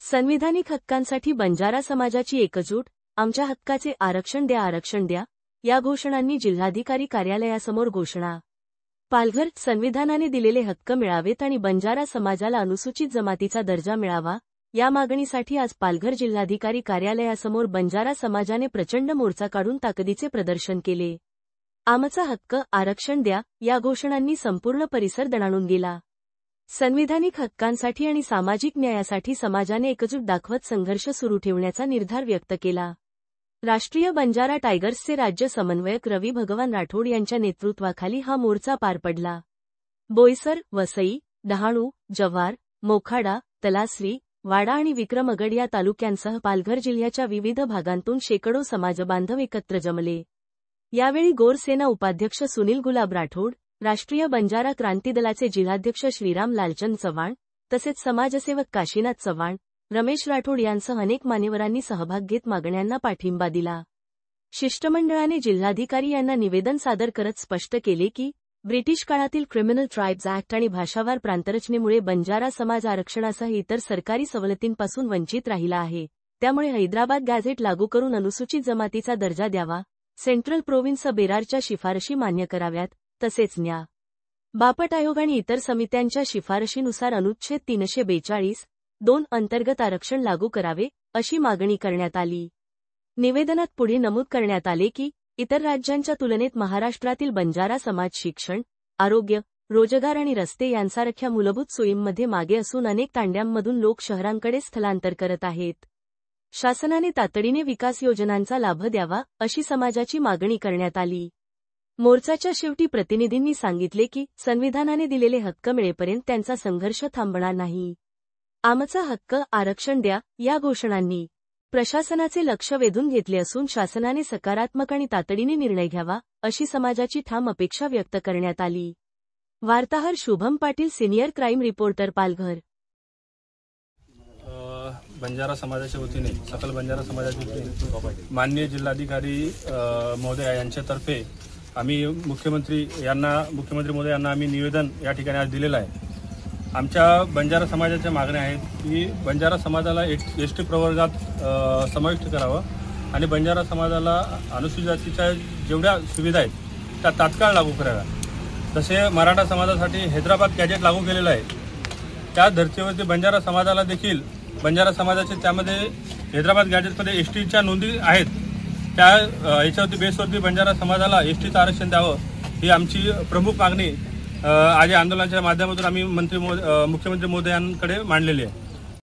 संविधानिक हक्कांसाठी बंजारा समाजाची एकजूट, आमच्या हक्काचे आरक्षण द्या, आरक्षण द्या, या घोषणांनी जिल्हाधिकारी कार्यालयासमोर घोषणा. पालघर. संविधानाने दिलेले हक्क मिळावेत आणि बंजारा समाजाला अनुसूचित जमातीचा दर्जा मिळावा, या मागणीसाठी आज पालघर जिल्हाधिकारी कार्यालयासमोर बंजारा समाजाने प्रचंड मोर्चा काढून ताकदीचे प्रदर्शन केले. आमचा हक्क, आरक्षण द्या, या घोषणांनी संपूर्ण परिसर दणाणून गेला. संविधानिक हक्कांसाठी आणि सामाजिक न्यायासाठी समाजाने एकजूट दाखवत संघर्ष सुरू ठेवण्याचा निर्धार व्यक्त केला. राष्ट्रीय बंजारा टायगर्सचे राज्य समन्वयक रवी भगवान राठोड यांच्या नेतृत्वाखाली हा मोर्चा पार पडला. बोईसर, वसई, डहाणू, जव्हार, मोखाडा, तलासरी, वाडा आणि विक्रमगड या तालुक्यांसह पालघर जिल्ह्याच्या विविध भागांतून शेकडो समाजबांधव एकत्र जमले. यावेळी गोरसेना उपाध्यक्ष सुनील गुलाब राठोड, राष्ट्रीय बंजारा क्रांती दलाचे जिल्हाध्यक्ष श्रीराम लालचंद चव्हाण, तसेच समाजसेवक काशीनाथ चव्हाण, रमेश राठोड यांसह अनेक मान्यवरांनी सहभाग घेत मागण्यांना पाठिंबा दिला. शिष्टमंडळाने जिल्हाधिकारी यांना निवेदन सादर करत स्पष्ट केले की, ब्रिटिश काळातील क्रिमिनल ट्राईब्स ऍक्ट आणि भाषावार प्रांतरचनेमुळे बंजारा समाज आरक्षणासह इतर सरकारी सवलतींपासून वंचित राहिला आहे. त्यामुळे हैदराबाद गॅझेट लागू करून अनुसूचित जमातीचा दर्जा द्यावा, सेंट्रल प्रोव्हिन्स बेरारच्या शिफारशी मान्य कराव्यात, तसेच न्या. बापट आयोग आणि इतर समित्यांच्या शिफारशीनुसार अनुच्छेद 342(2) अंतर्गत आरक्षण लागू करावे, अशी मागणी करण्यात आली. निवेदनात पुढे नमूद करण्यात आले की, इतर राज्यांच्या तुलनेत महाराष्ट्रातील बंजारा समाज शिक्षण, आरोग्य, रोजगार आणि रस्ते यांसारख्या मूलभूत सोयींमध्ये मागे असून अनेक तांड्यांमधून लोक शहरांकडे स्थलांतर करत आहेत. शासनाने तातडीने विकास योजनांचा लाभ द्यावा, अशी समाजाची मागणी करण्यात आली. मोर्चाच्या शेवटी प्रतिनिधींनी सांगितले की, संविधानाने दिलेले हक्क मिळेपर्यंत त्यांचा संघर्ष थांबणार नाही. आमचा हक्क, आरक्षण द्या, या घोषणांनी प्रशासनाचे लक्ष वेधून घेतले असून शासनाने सकारात्मक आणि तातडीने निर्णय घ्यावा, अशी समाजाची ठाम अपेक्षा व्यक्त करण्यात आली. वार्ताहर Shubham Patil, senior crime reporter, Palghar. Banjara समाजाच्या वतीने, सकल बंजारा समाजाच्या वतीने माननीय जिल्हाधिकारी महोदया यांच्यातर्फे आम्ही मुख्यमंत्री महोदय यांना आम्ही निवेदन या ठिकाणी आज दिलेलं आहे. आमच्या बंजारा समाजाच्या मागण्या आहेत की बंजारा समाजाला एसटी प्रवर्गात समाविष्ट करावं आणि बंजारा समाजाला अनुसूचित जातीच्या जेवढ्या सुविधा आहेत त्या तात्काळ लागू कराव्या. तसे मराठा समाजासाठी हैदराबाद गॅजेट लागू केलेलं आहे. त्या धर्तीवरती बंजारा समाजाला देखील बंजारा समाजाचे त्यामध्ये हैदराबाद गॅजेटमध्ये एसटीच्या नोंदी आहेत. त्या याच्यावरती बेसवरती बंजारा समाजाला एसटीचं आरक्षण द्यावं, ही आमची प्रमुख मागणी आज या आंदोलनाच्या माध्यमातून आम्ही मुख्यमंत्री महोदयांकडे मांडलेली आहे.